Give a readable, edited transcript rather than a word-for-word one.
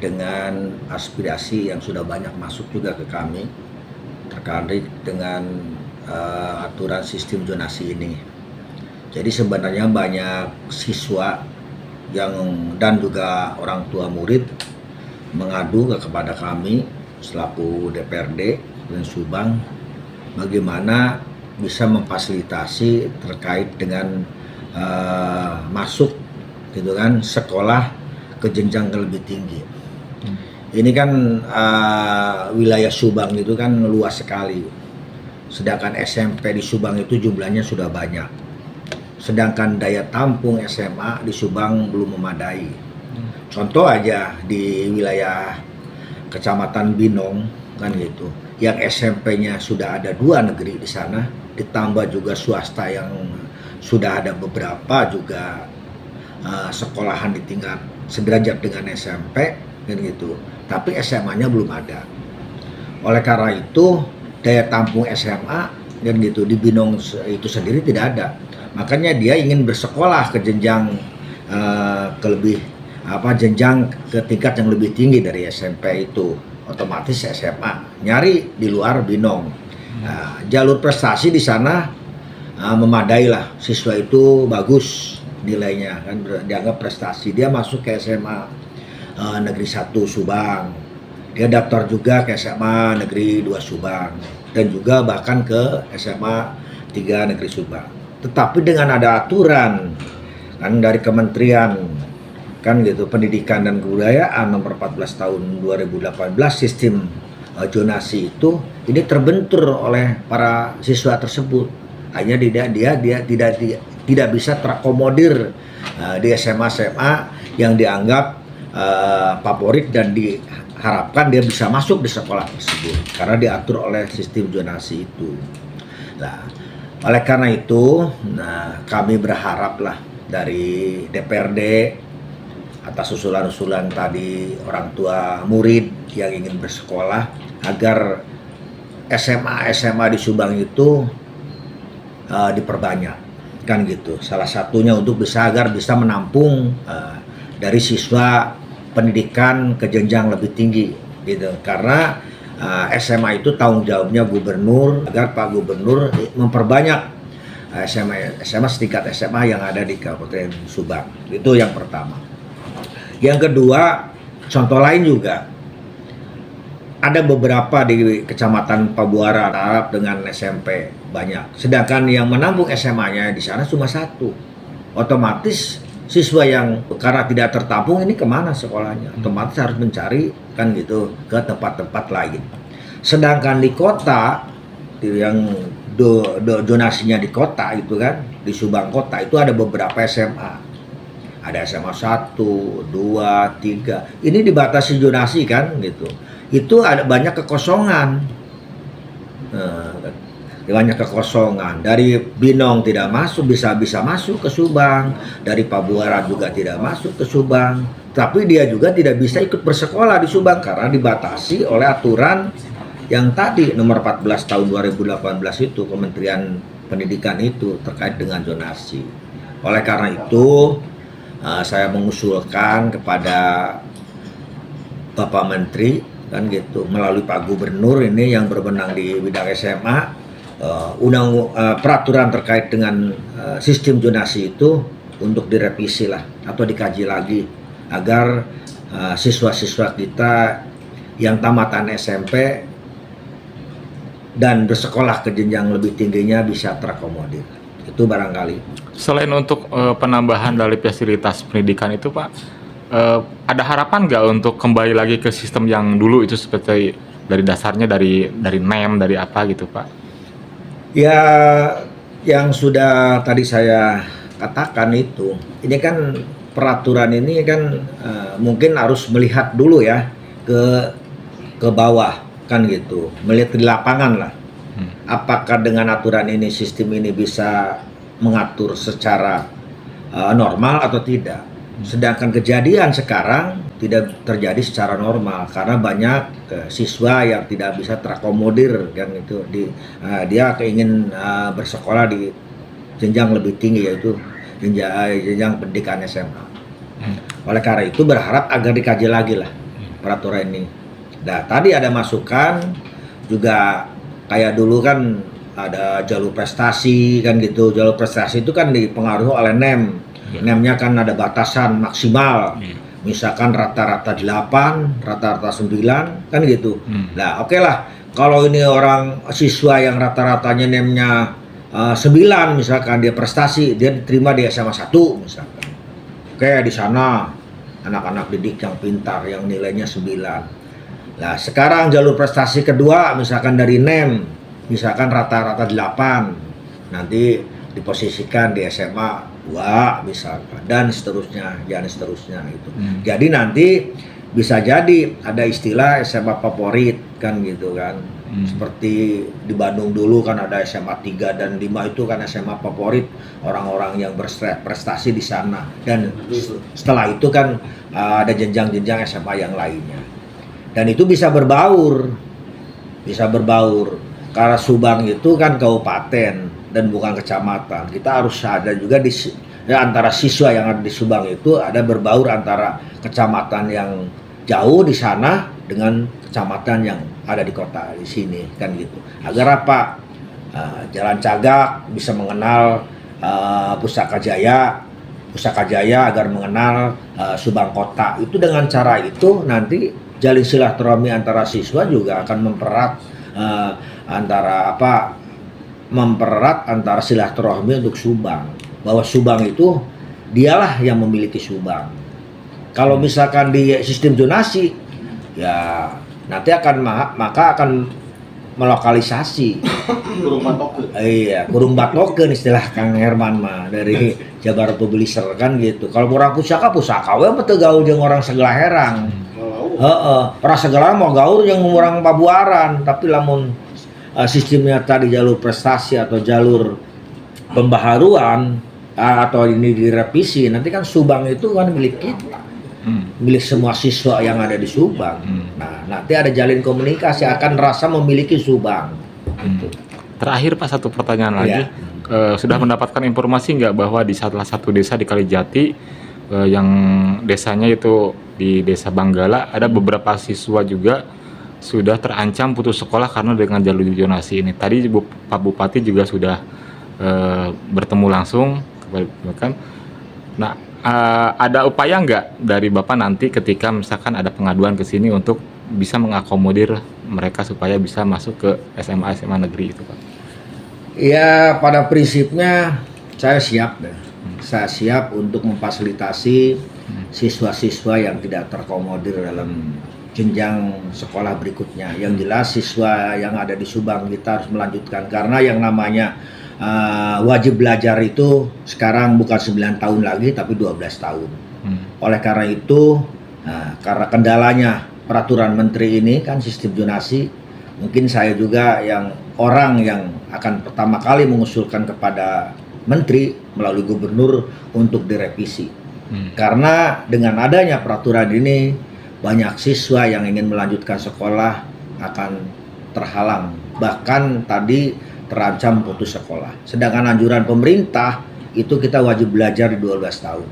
dengan aspirasi yang sudah banyak masuk juga ke kami terkait dengan aturan sistem zonasi ini. Jadi sebenarnya banyak siswa dan juga orang tua murid mengadu kepada kami selaku DPRD dan Subang bagaimana bisa memfasilitasi terkait dengan masuk gitu kan sekolah ke jenjang yang lebih tinggi. Ini kan wilayah Subang itu kan luas sekali. Sedangkan SMP di Subang itu jumlahnya sudah banyak. Sedangkan daya tampung SMA di Subang belum memadai. Contoh aja di wilayah Kecamatan Binong kan gitu. Yang SMP-nya sudah ada 2 negeri di sana, ditambah juga swasta yang sudah ada beberapa juga sekolahan di tingkat sederajat dengan SMP kan gitu. Tapi SMA-nya belum ada. Oleh karena itu daya tampung SMA dan gitu di Binong itu sendiri tidak ada. Makanya dia ingin bersekolah ke jenjang jenjang ke tingkat yang lebih tinggi dari SMP itu. Otomatis SMA nyari di luar Binong. Jalur prestasi di sana memadai lah, siswa itu bagus nilainya kan dianggap prestasi. Dia masuk ke SMA Negeri 1 Subang, dia daftar juga ke SMA Negeri 2 Subang dan juga bahkan ke SMA 3 Negeri Subang. Tetapi dengan ada aturan kan dari Kementerian kan gitu Pendidikan dan Kebudayaan nomor 14 tahun 2018 sistem zonasi itu ini terbentur oleh para siswa tersebut. Hanya dia tidak bisa terakomodir di SMA yang dianggap favorit dan diharapkan dia bisa masuk di sekolah tersebut karena diatur oleh sistem zonasi itu. Nah, oleh karena itu, kami berharaplah dari DPRD atas usulan-usulan tadi orang tua murid yang ingin bersekolah agar SMA di Subang itu diperbanyak kan gitu. Salah satunya untuk agar bisa menampung dari siswa pendidikan ke jenjang lebih tinggi gitu. Karena SMA itu tanggung jawabnya gubernur agar Pak Gubernur memperbanyak SMA setingkat SMA yang ada di Kabupaten Subang. Itu yang pertama. Yang kedua, contoh lain juga ada beberapa di Kecamatan Pabuaran Arab dengan SMP banyak. Sedangkan yang menampung SMA-nya di sana cuma 1. Otomatis siswa yang karena tidak tertampung ini kemana sekolahnya? Otomatis harus mencari kan gitu ke tempat-tempat lain. Sedangkan di kota yang donasinya di kota itu kan di Subang kota itu ada beberapa SMA. Ada SMA 1, 2, 3. Ini dibatasi zonasi kan gitu. Itu ada banyak kekosongan. Banyak kekosongan. Dari Binong tidak masuk, bisa masuk ke Subang. Dari Pabuaran juga tidak masuk ke Subang. Tapi dia juga tidak bisa ikut bersekolah di Subang karena dibatasi oleh aturan yang tadi nomor 14 tahun 2018 itu Kementerian Pendidikan itu terkait dengan zonasi. Oleh karena itu saya mengusulkan kepada Bapak Menteri kan gitu melalui Pak Gubernur ini yang berwenang di bidang SMA peraturan terkait dengan sistem zonasi itu untuk direvisi lah atau dikaji lagi agar siswa-siswa kita yang tamatan SMP dan bersekolah ke jenjang lebih tingginya bisa terakomodir. Itu barangkali. Selain untuk penambahan dari fasilitas pendidikan itu Pak, ada harapan nggak untuk kembali lagi ke sistem yang dulu itu seperti dari dasarnya dari NEM dari apa gitu Pak? Ya yang sudah tadi saya katakan itu, ini kan peraturan ini kan mungkin harus melihat dulu ya ke bawah kan gitu, melihat di lapangan lah. Apakah dengan aturan ini sistem ini bisa mengatur secara normal atau tidak? Sedangkan kejadian sekarang tidak terjadi secara normal karena banyak siswa yang tidak bisa terakomodir kan itu dia ingin bersekolah di jenjang lebih tinggi yaitu jenjang pendidikan SMA. Oleh karena itu berharap agar dikaji lagi lah peraturan ini. Nah, tadi ada masukan juga kayak dulu kan ada jalur prestasi kan gitu. Jalur prestasi itu kan dipengaruhi oleh NEM. NEM-nya kan ada batasan maksimal. Misalkan rata-rata 8, rata-rata 9 kan gitu. Nah, oke lah. Kalau ini orang siswa yang rata-ratanya NEM-nya 9 misalkan dia prestasi, dia diterima di SMA 1 misalkan. Oke, di sana anak-anak didik yang pintar yang nilainya 9. Nah, sekarang jalur prestasi kedua misalkan dari NEM, misalkan rata-rata 8, nanti diposisikan di SMA 2 misalkan, dan seterusnya gitu. Jadi nanti bisa jadi ada istilah SMA favorit kan gitu kan. Seperti di Bandung dulu kan ada SMA 3 dan 5 itu kan SMA favorit orang-orang yang berprestasi di sana. Dan setelah itu kan ada jenjang-jenjang SMA yang lainnya. Dan itu bisa berbaur. Karena Subang itu kan kabupaten dan bukan kecamatan. Kita harus ada juga di antara siswa yang ada di Subang itu ada berbaur antara kecamatan yang jauh di sana dengan kecamatan yang ada di kota di sini kan gitu. Agar apa? Jalan Cagak bisa mengenal Pusaka Jaya agar mengenal Subang Kota. Itu dengan cara itu nanti jalin silaturahmi antara siswa juga akan mempererat antara silaturahmi untuk Subang. Bahwa Subang itu dialah yang memiliki Subang. Kalau misalkan di sistem zonasi, ya nanti akan melokalisasi. Kurung batokeun istilah Kang Herman mah dari Jabar Publisher kan gitu. Kalau orang pusaka we mah teu gaul jeung orang Segala Herang. Orang Segala mau gaul jeung orang Pabuaran, tapi lamun sistemnya tadi jalur prestasi atau jalur pembaharuan atau ini direvisi, nanti kan Subang itu kan milik kita. Milik semua siswa yang ada di Subang. Nah, nanti ada jalin komunikasi akan rasa memiliki Subang. Terakhir Pak, satu pertanyaan lagi. Sudah mendapatkan informasi nggak bahwa di salah satu desa di Kalijati yang desanya itu di Desa Banggala ada beberapa siswa juga sudah terancam putus sekolah karena dengan jalur zonasi ini. Tadi Pak Bupati juga sudah bertemu langsung kan. Nah, ada upaya nggak dari Bapak nanti ketika misalkan ada pengaduan ke sini untuk bisa mengakomodir mereka supaya bisa masuk ke SMA negeri itu Pak? Ya, pada prinsipnya saya siap deh. Saya siap untuk memfasilitasi siswa-siswa yang tidak terkomodir dalam jenjang sekolah berikutnya. Yang jelas siswa yang ada di Subang kita harus melanjutkan karena yang namanya wajib belajar itu sekarang bukan 9 tahun lagi tapi 12 tahun. Oleh karena itu, karena kendalanya peraturan menteri ini kan sistem zonasi, mungkin saya juga orang yang akan pertama kali mengusulkan kepada menteri melalui gubernur untuk direvisi. Karena dengan adanya peraturan ini banyak siswa yang ingin melanjutkan sekolah akan terhalang, bahkan tadi terancam putus sekolah. Sedangkan anjuran pemerintah itu kita wajib belajar di 12 tahun.